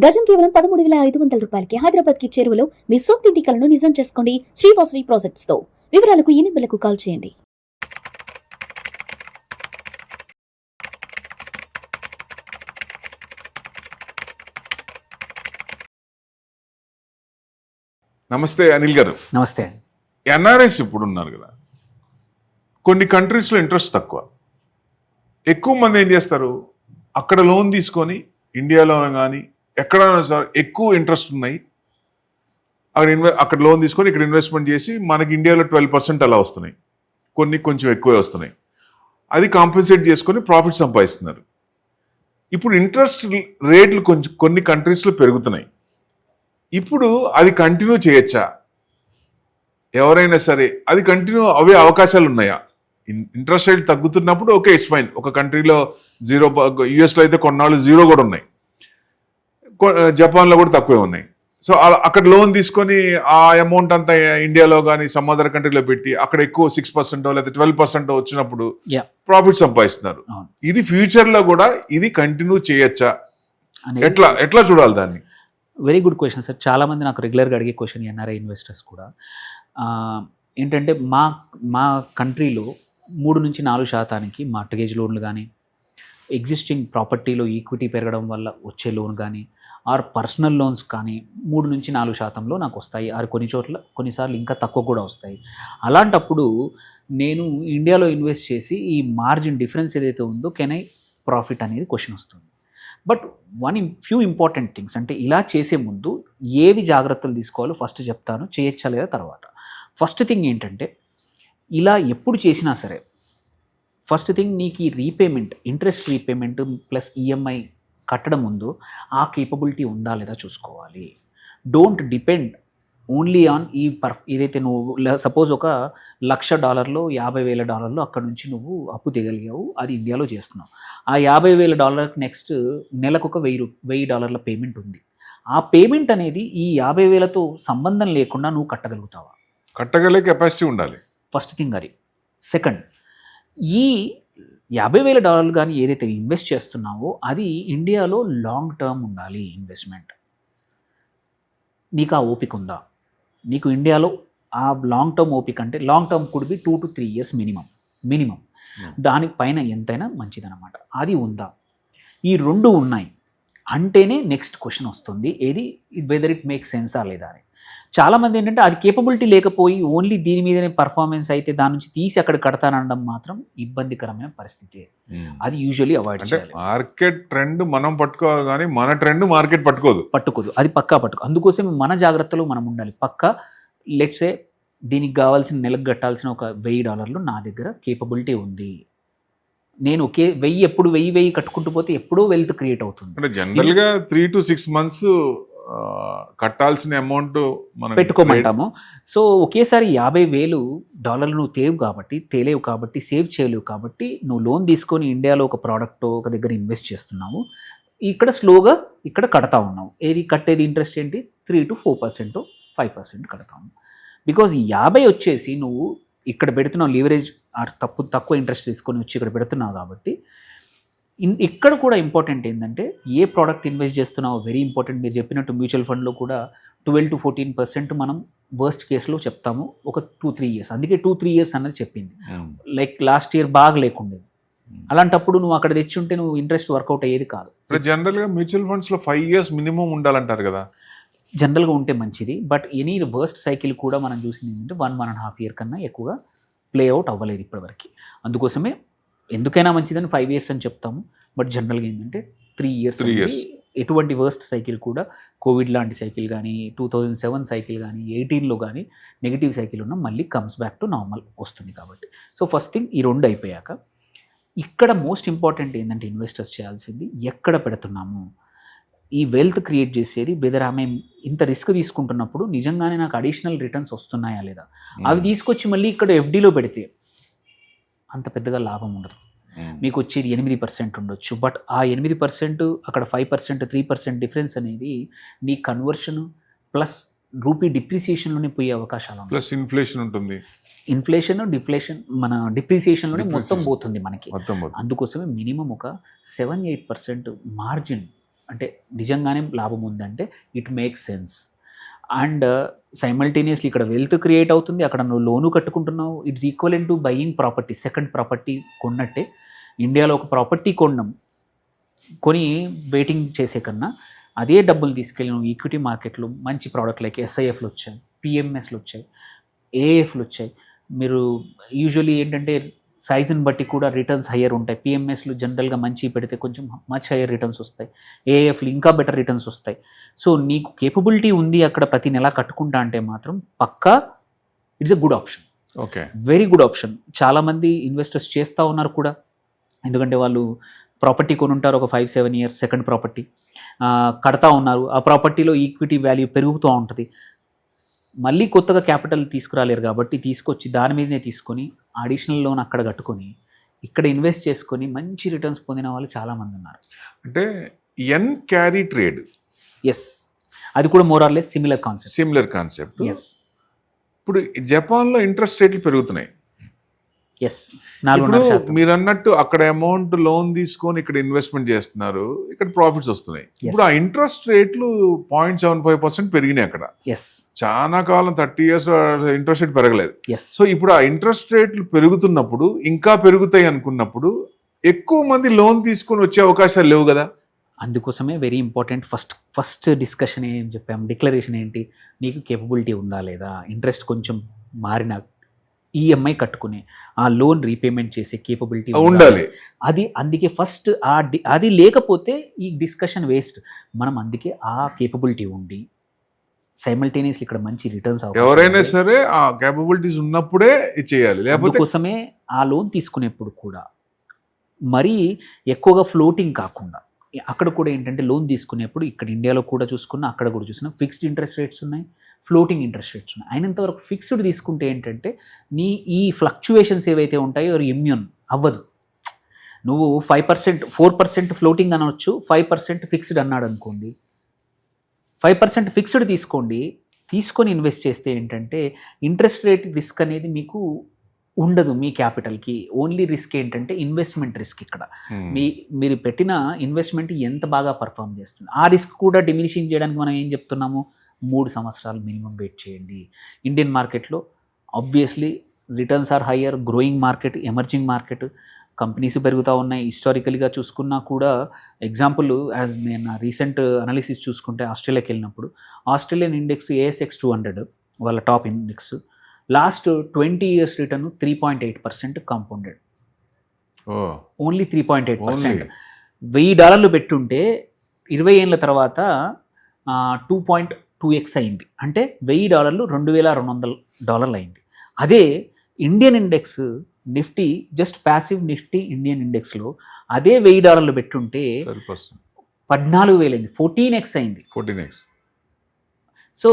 గజం కేవలం 13,500 రూపాయలకి హైదరాబాద్ కి చేరువలో మీ సొంతింటి కలను నిజం చేసుకోండి శ్రీ వాసవి ప్రాజెక్ట్స్ తో. వివరాలకు ఈ నెంబర్లకు కాల్ చేయండి. నమస్తే అనిల్ గారు. నమస్తే. ఎన్ఆర్ఎస్ ఇప్పుడు ఉన్నారు కదా, కొన్ని కంట్రీస్లో ఇంట్రెస్ట్ తక్కువ, ఎక్కువ మంది ఏం చేస్తారు, అక్కడ లోన్ తీసుకొని ఇండియాలో కానీ ఎక్కడైనా సార్ ఎక్కువ ఇంట్రెస్ట్ ఉన్నాయి, అక్కడ లోన్ తీసుకొని ఇక్కడ ఇన్వెస్ట్మెంట్ చేసి మనకి ఇండియాలో 12% అలా వస్తున్నాయి, కొన్ని కొంచెం ఎక్కువే వస్తున్నాయి, అది కాంపెన్సేట్ చేసుకొని ప్రాఫిట్ సంపాదిస్తున్నారు. ఇప్పుడు ఇంట్రెస్ట్ రేట్లు కొంచెం కొన్ని కంట్రీస్లో పెరుగుతున్నాయి. ఇప్పుడు అది కంటిన్యూ చేయొచ్చా? ఎవరైనా సరే అది కంటిన్యూ అవే అవకాశాలు ఉన్నాయా? ఇంట్రెస్ట్ రేట్ తగ్గుతున్నప్పుడు ఓకే, ఇట్స్ ఫైన్. ఒక కంట్రీలో 0, యుఎస్లో అయితే కొన్నాళ్ళు 0 కూడా ఉన్నాయి, జపాన్లో కూడా తక్కువే ఉన్నాయి. సో అక్కడ లోన్ తీసుకొని ఆ అమౌంట్ అంతా ఇండియాలో కానీ సమ్ అదర్ కంట్రీలో పెట్టి అక్కడ ఎక్కువ 6% లేదా 12% వచ్చినప్పుడు ప్రాఫిట్ సంపాదిస్తున్నారు. ఇది ఫ్యూచర్లో కూడా ఇది కంటిన్యూ చేయొచ్చా? ఎట్లా చూడాలి దాన్ని? Very good question sir. చాలామంది నాకు రెగ్యులర్గా అడిగే క్వశ్చన్ ఎన్ఆర్ఐ ఇన్వెస్టర్స్ కూడా. ఏంటంటే మా కంట్రీలో 3-4% మార్టగేజ్ లోన్లు కానీ, ఎగ్జిస్టింగ్ ప్రాపర్టీలో ఈక్విటీ పెరగడం వల్ల వచ్చే లోన్ కానీ, ఆర్ పర్సనల్ లోన్స్ కానీ 3-4%లో నాకు వస్తాయి. ఆర్ కొన్నిసార్లు ఇంకా తక్కువ కూడా వస్తాయి. అలాంటప్పుడు నేను ఇండియాలో ఇన్వెస్ట్ చేసి ఈ మార్జిన్ డిఫరెన్స్ ఏదైతే ఉందో కెన్ ఐ ప్రాఫిట్ అనేది క్వశ్చన్ వస్తుంది. బట్ ఫ్యూ ఇంపార్టెంట్ థింగ్స్, అంటే ఇలా చేసే ముందు ఏవి జాగ్రత్తలు తీసుకోవాలో ఫస్ట్ చెప్తాను, చేయొచ్చా లేదా తర్వాత. ఫస్ట్ థింగ్ ఏంటంటే, ఇలా ఎప్పుడు చేసినా సరే ఫస్ట్ థింగ్ నీకు ఈ repayment, interest repayment plus EMI కట్టడం ముందు ఆ కేపబిలిటీ ఉందా లేదా చూసుకోవాలి. డోంట్ డిపెండ్ ఓన్లీ ఆన్ ఏదైతే నువ్వు సపోజ్ ఒక $1,00,000 $50,000 అక్కడ నుంచి నువ్వు అప్పు తెగలిగావు, అది ఇండియాలో చేస్తున్నావు. ఆ $50,000 నెక్స్ట్ నెలకు ఒక $1,000 పేమెంట్ ఉంది. ఆ పేమెంట్ అనేది ఈ 50,000తో సంబంధం లేకుండా నువ్వు కట్టగలుగుతావా? కట్టగలిగే కెపాసిటీ ఉండాలి. ఫస్ట్ థింగ్ అది. సెకండ్, ఈ $50,000 కానీ ఏదైతే ఇన్వెస్ట్ చేస్తున్నావో అది ఇండియాలో లాంగ్ టర్మ్ ఉండాలి ఇన్వెస్ట్మెంట్. నీకు ఆ ఓపిక ఉందా? నీకు ఇండియాలో ఆ లాంగ్ టర్మ్ ఓపిక అంటే long term could be 2 to 3 years minimum. దానిపైన ఎంతైనా మంచిదన్నమాట. అది ఉందా? ఈ 2 ఉన్నాయి అంటేనే నెక్స్ట్ క్వశ్చన్ వస్తుంది, ఏది వెదర్ ఇట్ మేక్ సెన్సా లేదా అని. చాలామంది ఏంటంటే అది కేపబిలిటీ లేకపోయి ఓన్లీ దీని మీదనే పర్ఫార్మెన్స్ అయితే దాని నుంచి తీసి అక్కడ కడతానడం మాత్రం ఇబ్బందికరమైన పరిస్థితి. అది యూజువల్లీ అవాయిడ్ చేయాలి. మార్కెట్ ట్రెండ్ మనం పట్టుకోవాలి కానీ మన ట్రెండ్ మార్కెట్ పట్టుకోదు. అది పక్కా పట్టుకో. అందుకోసం మన జాగ్రత్తలో మనం ఉండాలి. పక్కా లెట్సే దీనికి కావాల్సిన నెలకు కట్టాల్సిన ఒక $1,000 నా దగ్గర కేపబిలిటీ ఉంది. నేను ఒకే 1000 ఎప్పుడు 1000 కట్టుకుంటూ పోతే ఎప్పుడో వెల్త్ క్రియేట్ అవుతుంది. అంటే జనరల్గా 3 to 6 months కట్టాల్సిన అమౌంట్ మనం పెట్టుకోమంటాము. సో ఒకేసారి $50,000 నువ్వు తేలేవు కాబట్టి సేవ్ చేయలేవు కాబట్టి నువ్వు లోన్ తీసుకొని ఇండియాలో ఒక ప్రోడక్ట్ ఒక దగ్గర ఇన్వెస్ట్ చేస్తున్నావు. ఇక్కడ స్లోగా ఇక్కడ కడతా ఉన్నావు. ఏది కట్టేది ఇంట్రెస్ట్ ఏంటి? 3 to 4%, 5% కడతాము. బికాజ్ 50 వచ్చేసి నువ్వు ఇక్కడ పెడుతున్నావు, లీవరేజ్ తక్కువ ఇంట్రెస్ట్ తీసుకొని వచ్చి ఇక్కడ పెడుతున్నావు కాబట్టి. ఇక్కడ కూడా ఇంపార్టెంట్ ఏంటంటే ఏ ప్రోడక్ట్ ఇన్వెస్ట్ చేస్తున్నావో వెరీ ఇంపార్టెంట్. మీరు చెప్పినట్టు మ్యూచువల్ ఫండ్లో కూడా 12 to 14% మనం వర్స్ట్ కేసులో చెప్తాము ఒక 2-3 years. అందుకే 2-3 years అన్నది చెప్పింది. లైక్ లాస్ట్ ఇయర్ బాగా లేకుండేది. అలాంటప్పుడు నువ్వు అక్కడ తెచ్చి ఉంటే నువ్వు ఇంట్రెస్ట్ వర్కౌట్ అయ్యేది కాదు. జనరల్గా మ్యూచువల్ ఫండ్స్లో 5 years మినిమం ఉండాలంటారు కదా. జనరల్గా ఉంటే మంచిది. బట్ ఎనీ వర్స్ట్ సైకిల్ కూడా మనం చూసింది ఏంటంటే 1.5 year కన్నా ఎక్కువగా ప్లే అవుట్ అవ్వలేదు ఇప్పటివరకు. అందుకోసమే ఎందుకైనా మంచిదని 5 years అని చెప్తాము. బట్ జనరల్గా ఏంటంటే 3 years. ఎటువంటి వర్స్ట్ సైకిల్ కూడా కోవిడ్ లాంటి సైకిల్ కానీ 2007 సైకిల్ కానీ 18లో కానీ నెగిటివ్ సైకిల్ ఉన్న మళ్ళీ కమ్స్ బ్యాక్ టు నార్మల్ వస్తుంది కాబట్టి. సో ఫస్ట్ థింగ్ ఈ 2 అయిపోయాక ఇక్కడ మోస్ట్ ఇంపార్టెంట్ ఏంటంటే ఇన్వెస్టర్స్ చేయాల్సింది ఎక్కడ పెడుతున్నాము, ఈ వెల్త్ క్రియేట్ చేసేది వెదర్ ఆమె ఇంత రిస్క్ తీసుకుంటున్నప్పుడు నిజంగానే నాకు అడిషనల్ రిటర్న్స్ వస్తున్నాయా లేదా. అవి తీసుకొచ్చి మళ్ళీ ఇక్కడ ఎఫ్డీలో పెడితే అంత పెద్దగా లాభం ఉండదు. మీకు వచ్చేది 8% ఉండొచ్చు. బట్ ఆ 8% అక్కడ 5%, 3% డిఫరెన్స్ అనేది నీ కన్వర్షన్ ప్లస్ రూపీ డిప్రిసియేషన్లోనే పోయే అవకాశాలు ఉన్నాయి. ప్లస్ ఇన్ఫ్లేషన్ ఉంటుంది. ఇన్ఫ్లేషన్ డిఫ్లేషన్ మన డిప్రిసియేషన్లోనే మొత్తం పోతుంది మనకి. అందుకోసమే మినిమం ఒక 7-8% మార్జిన్ అంటే నిజంగానే లాభం ఉందంటే it makes sense. And simultaneously ఇక్కడ వెల్త్ క్రియేట్ అవుతుంది, అక్కడ నువ్వు లోను కట్టుకుంటున్నావు. It's equal to buying property, second property కొన్నట్టే. ఇండియాలో ఒక ప్రాపర్టీ కొని వెయిటింగ్ చేసే కన్నా అదే డబ్బులు తీసుకెళ్ళి నువ్వు ఈక్విటీ మార్కెట్లో మంచి ప్రోడక్ట్ లైక్ ఎస్ఐఎఫ్లు వచ్చాయి, పిఎంఎస్లు వచ్చాయి, ఏఎఫ్లు వచ్చాయి. మీరు యూజువల్లీ ఏంటంటే సైజుని బట్టి కూడా రిటర్న్స్ హయ్యర్ ఉంటాయి. పిఎంఎస్లు జనరల్గా మంచి పెడితే కొంచెం మచ్ హయ్యర్ రిటర్న్స్ వస్తాయి, ఏఎఫ్లు ఇంకా బెటర్ రిటర్న్స్ వస్తాయి. సో నీకు కేపబిలిటీ ఉంది అక్కడ ప్రతి నెల కట్టుకుంటా అంటే మాత్రం పక్కా it's a good option, okay, very good option. చాలామంది ఇన్వెస్టర్స్ చేస్తూ ఉన్నారు కూడా, ఎందుకంటే వాళ్ళు ప్రాపర్టీ కొని ఉంటారు ఒక 5-7 years, సెకండ్ ప్రాపర్టీ కడతా ఉన్నారు. ఆ ప్రాపర్టీలో ఈక్విటీ వాల్యూ పెరుగుతూ ఉంటుంది. మళ్ళీ కొత్తగా క్యాపిటల్ తీసుకురాలేరు కాబట్టి తీసుకొచ్చి దాని మీదనే తీసుకొని అడిషనల్ లోన్ అక్కడ కట్టుకొని ఇక్కడ ఇన్వెస్ట్ చేసుకొని మంచి రిటర్న్స్ పొందిన వాళ్ళు చాలామంది ఉన్నారు. అంటే ఎన్ క్యారీ ట్రేడ్, ఎస్, అది కూడా more or less similar concept. Yes, ఇప్పుడు జపాన్లో ఇంట్రెస్ట్ రేట్లు పెరుగుతున్నాయి. ఎస్, 4.5%. మీరు అన్నట్టు అక్కడ అమౌంట్ లోన్ తీసుకొని ఇక్కడ ఇన్వెస్ట్మెంట్ చేస్తున్నారు, ఇక్కడ ప్రాఫిట్స్ వస్తున్నాయి. ఇప్పుడు ఆ ఇంట్రెస్ట్ రేట్లు 0.75% పెరిగినాయి అక్కడ. ఎస్, చాలా కాలం 30 years ఇంట్రెస్ట్ రేట్ పెరగలేదు. ఎస్. సో ఇప్పుడు ఆ ఇంట్రెస్ట్ రేట్లు పెరుగుతున్నప్పుడు, ఇంకా పెరుగుతాయి అనుకున్నప్పుడు ఎక్కువ మంది లోన్ తీసుకొని వచ్చే అవకాశాలు లేవు కదా. అందుకోసమే వెరీ ఇంపార్టెంట్ ఫస్ట్ డిస్కషన్ ఏం చెప్పాము, డిక్లరేషన్ ఏంటి, నీకు కేపబిలిటీ ఉందా లేదా, ఇంట్రెస్ట్ కొంచెం మారిన ఈఎంఐ కట్టుకునే ఆ లోన్ రీపేమెంట్ చేసే కేపబిలిటీ ఉండాలి. అది అందుకే ఫస్ట్ అది లేకపోతే ఈ డిస్కషన్ వేస్ట్. మనం అందుకే ఆ కేపబిలిటీ ఉండి సైమల్టేనియస్లీ ఇక్కడ మంచి రిటర్న్స్ ఎవరైనా సరే ఆ కేపబిలిటీస్ ఉన్నప్పుడే చేయాలి, లేకపోతే కోసమే ఆ లోన్ తీసుకునేప్పుడు కూడా మరీ ఎక్కువగా ఫ్లోటింగ్ కాకుండా అక్కడ కూడా ఏంటంటే లోన్ తీసుకునేప్పుడు ఇక్కడ ఇండియాలో కూడా చూసుకున్నా, అక్కడ కూడా చూసినా ఫిక్స్డ్ ఇంట్రెస్ట్ రేట్స్ ఉన్నాయి, ఫ్లోటింగ్ ఇంట్రెస్ట్ రేట్స్ ఉన్నాయి. అయినంతవరకు ఫిక్స్డ్ తీసుకుంటే ఏంటంటే నీ ఈ ఫ్లక్చువేషన్స్ ఏవైతే ఉంటాయో ఇమ్యూన్ అవ్వదు. నువ్వు 5%, 4% ఫ్లోటింగ్ అనవచ్చు, 5% ఫిక్స్డ్ అన్నాడు అనుకోండి, 5% ఫిక్స్డ్ తీసుకొని ఇన్వెస్ట్ చేస్తే ఏంటంటే ఇంట్రెస్ట్ రేట్ రిస్క్ అనేది మీకు ఉండదు. మీ క్యాపిటల్కి ఓన్లీ రిస్క్ ఏంటంటే ఇన్వెస్ట్మెంట్ రిస్క్. ఇక్కడ మీరు పెట్టిన ఇన్వెస్ట్మెంట్ ఎంత బాగా పర్ఫామ్ చేస్తుంది, ఆ రిస్క్ కూడా డిమినిషింగ్ చేయడానికి మనం ఏం చెప్తున్నాము, 3 సంవత్సరాలు మినిమం వెయిట్ చేయండి. ఇండియన్ మార్కెట్లో obviously returns are higher, growing market, emerging market, companies పెరుగుతూ ఉన్నాయి. హిస్టారికల్గా చూసుకున్నా కూడా ఎగ్జాంపుల్ యాజ్ నేను రీసెంట్ అనాలిసిస్ చూసుకుంటే ఆస్ట్రేలియాకి వెళ్ళినప్పుడు ఆస్ట్రేలియన్ ఇండెక్స్ ASX 200 వాళ్ళ top index last 20 years return 3.8% compounded. Only 3.8%. $1,000 పెట్టుంటే 20 ఏళ్ళ తర్వాత 2.2x అయింది. అంటే $1,000 $2,200 అయింది. అదే Indian index Nifty, just passive Nifty Indian ఇండెక్స్లో అదే $1,000 పెట్టుంటే 14,000 అయింది, 14x అయింది. 14x. సో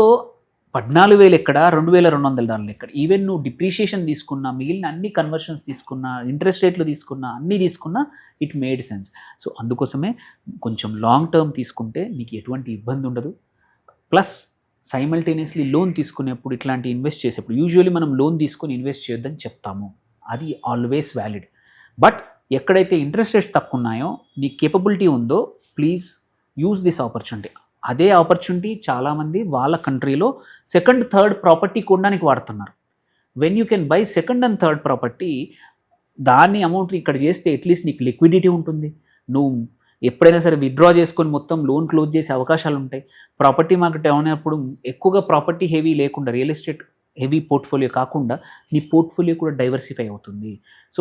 14,000 ఎక్కడ, $2,200 ఎక్కడ. ఈవెన్ నువ్వు డిప్రిషియేషన్ తీసుకున్నా, మిగిలిన అన్ని కన్వర్షన్స్ తీసుకున్నా, ఇంట్రెస్ట్ రేట్లు తీసుకున్నా, అన్నీ తీసుకున్నా ఇట్ మేడ్ సెన్స్. సో అందుకోసమే కొంచెం లాంగ్ టర్మ్ తీసుకుంటే నీకు ఎటువంటి ఇబ్బంది ఉండదు. ప్లస్ సైమల్టేనియస్లీ లోన్ తీసుకునేప్పుడు, ఇట్లాంటి ఇన్వెస్ట్ చేసేప్పుడు యూజువల్లీ మనం లోన్ తీసుకొని ఇన్వెస్ట్ చేయొద్దని చెప్తాము, అది ఆల్వేస్ వ్యాలిడ్. బట్ ఎక్కడైతే ఇంట్రెస్ట్ రేట్స్ తక్కువ ఉన్నాయో, నీ కేపబిలిటీ ఉందో, ప్లీజ్ యూజ్ దిస్ ఆపర్చునిటీ. అదే ఆపర్చునిటీ చాలామంది వాళ్ళ కంట్రీలో సెకండ్, థర్డ్ ప్రాపర్టీ కొనడానికి వాడుతున్నారు. When you can buy second and third property, దాన్ని అమౌంట్ ఇక్కడ చేస్తే అట్లీస్ట్ నీకు లిక్విడిటీ ఉంటుంది. నువ్వు ఎప్పుడైనా సరే విత్డ్రా చేసుకొని మొత్తం లోన్ క్లోజ్ చేసే అవకాశాలు ఉంటాయి. ప్రాపర్టీ మార్కెట్ అయినప్పుడు ఎక్కువగా ప్రాపర్టీ హెవీ లేకుండా, రియల్ ఎస్టేట్ హెవీ పోర్ట్ఫోలియో కాకుండా నీ పోర్ట్ఫోలియో కూడా డైవర్సిఫై అవుతుంది. సో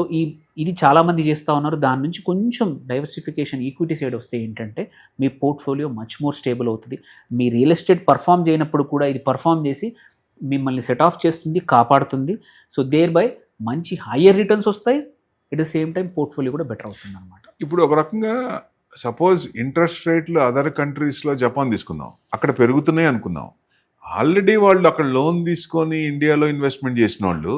ఇది చాలామంది చేస్తూ ఉన్నారు. దాని నుంచి కొంచెం డైవర్సిఫికేషన్ ఈక్విటీ సైడ్ వస్తే ఏంటంటే మీ పోర్ట్ఫోలియో మచ్ మోర్ స్టేబుల్ అవుతుంది. మీ రియల్ ఎస్టేట్ పర్ఫామ్ చేయనప్పుడు కూడా ఇది పర్ఫామ్ చేసి మిమ్మల్ని సెట్ ఆఫ్ చేస్తుంది, కాపాడుతుంది. సో దేర్ బై మంచి హయ్యర్ రిటర్న్స్ వస్తాయి, at the same time portfolio కూడా బెటర్ అవుతుంది అనమాట. ఇప్పుడు ఒక రకంగా సపోజ్ ఇంట్రెస్ట్ రేట్లు అదర్ కంట్రీస్లో జపాన్ తీసుకుందాం, అక్కడ పెరుగుతున్నాయి అనుకుందాం. ఆల్రెడీ వాళ్ళు అక్కడ లోన్ తీసుకొని ఇండియాలో ఇన్వెస్ట్మెంట్ చేసిన వాళ్ళు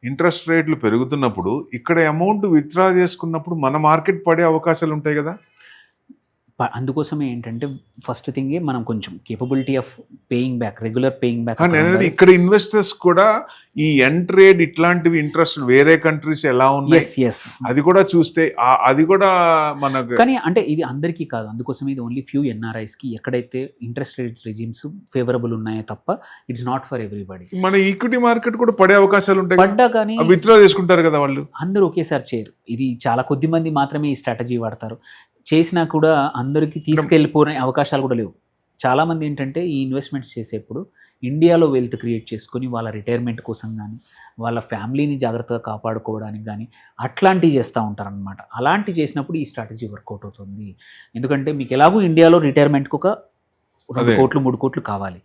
ఇంట్రెస్ట్ రేట్లు పెరుగుతున్నప్పుడు ఇక్కడ అమౌంట్ విత్డ్రా చేసుకున్నప్పుడు మన మార్కెట్ పడే అవకాశాలు ఉంటాయి కదా. అందుకోసమే ఏంటంటే ఫస్ట్ థింగే మనం కొంచెం capability of paying back, regular paying back. నేను అనేది ఇక్కడ ఇన్వెస్టర్స్ కూడా ఈ ఎంట్రేడ్ ఇట్లాంటివి ఇంట్రెస్ట్ వేరే కంట్రీస్ ఎలా ఉన్నాయి ఎస్ అది కూడా చూస్తే అది కూడా మనకు కానీ అంటే ఇది అందరికీ కాదు, అందుకోసం ఇది ఓన్లీ ఫ్యూ ఎన్ఆర్ఐస్కి ఎక్కడైతే ఇంట్రెస్ట్ రేట్స్ రెజిమ్స్ ఫేవరబుల్ ఉన్నాయో తప్ప ఇట్స్ నాట్ ఫర్ ఎవ్రీబడి. మన ఈక్విటీ మార్కెట్ కూడా పడే అవకాశాలు ఉంటాయి, పడ్డా కానీ విత్డ్రా చేసుకుంటారు కదా వాళ్ళు. అందరూ ఒకేసారి చేయరు, ఇది చాలా కొద్ది మంది మాత్రమే ఈ స్ట్రాటజీ వాడతారు. చేసినా కూడా అందరికీ తీసుకెళ్ళిపోయే అవకాశాలు కూడా లేవు. చాలామంది ఏంటంటే ఈ ఇన్వెస్ట్మెంట్స్ చేసేప్పుడు ఇండియాలో వెల్త్ క్రియేట్ చేసుకొని వాళ్ళ రిటైర్మెంట్ కోసం కానీ వాళ్ళ ఫ్యామిలీని జాగ్రత్తగా కాపాడుకోవడానికి కానీ అట్లాంటివి చేస్తూ ఉంటారనమాట. అలాంటివి చేసినప్పుడు ఈ స్ట్రాటజీ వర్కౌట్ అవుతుంది. ఎందుకంటే మీకు ఎలాగో ఇండియాలో రిటైర్మెంట్కి ఒక 2 కోట్లు 3 కోట్లు కావాలి.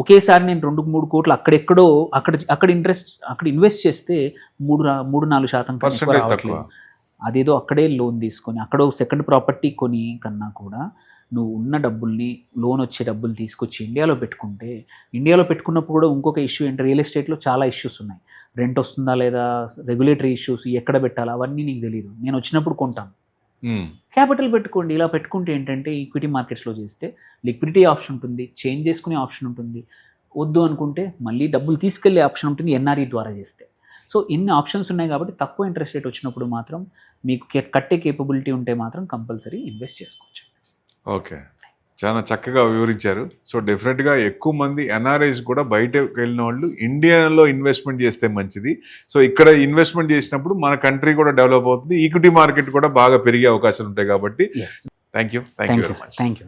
ఒకేసారి నేను 2-3 కోట్లు అక్కడెక్కడో అక్కడ ఇన్వెస్ట్ చేస్తే 3-4% కన్నా రావట్లేదు. అదేదో అక్కడే లోన్ తీసుకొని అక్కడ సెకండ్ ప్రాపర్టీ కొని కన్నా కూడా నువ్వు ఉన్న డబ్బుల్ని లోన్ వచ్చే డబ్బులు తీసుకొచ్చి ఇండియాలో పెట్టుకుంటే, ఇండియాలో పెట్టుకున్నప్పుడు కూడా ఇంకొక ఇష్యూ ఏంటి, రియల్ ఎస్టేట్లో చాలా ఇష్యూస్ ఉన్నాయి. రెంట్ వస్తుందా లేదా, రెగ్యులేటరీ ఇష్యూస్, ఎక్కడ పెట్టాలా అవన్నీ నీకు తెలియదు. నేను వచ్చినప్పుడు కొంటాను. క్యాపిటల్ పెట్టుకోండి. ఇలా పెట్టుకుంటే ఏంటంటే ఈక్విటీ మార్కెట్స్లో చేస్తే లిక్విడిటీ ఆప్షన్ ఉంటుంది, చేంజ్ చేసుకునే ఆప్షన్ ఉంటుంది. వద్దు అనుకుంటే మళ్ళీ డబ్బులు తీసుకెళ్లే ఆప్షన్ ఉంటుంది ఎన్ఆర్ఈ ద్వారా చేస్తే. సో ఇన్ని ఆప్షన్స్ ఉన్నాయి కాబట్టి తక్కువ ఇంట్రెస్ట్ రేట్ వచ్చినప్పుడు మాత్రం మీకు కట్టే కేపబిలిటీ ఉంటే మాత్రం కంపల్సరీ ఇన్వెస్ట్ చేసుకోవచ్చు. ఓకే, చాలా చక్కగా వివరించారు. సో డెఫినెట్గా ఎక్కువ మంది ఎన్ఆర్ఐస్ కూడా బయటకు వెళ్ళిన వాళ్ళు ఇండియాలో ఇన్వెస్ట్మెంట్ చేస్తే మంచిది. సో ఇక్కడ ఇన్వెస్ట్మెంట్ చేసినప్పుడు మన కంట్రీ కూడా డెవలప్ అవుతుంది, ఈక్విటీ మార్కెట్ కూడా బాగా పెరిగే అవకాశాలు ఉంటాయి కాబట్టి. Thank you very much. Thank you.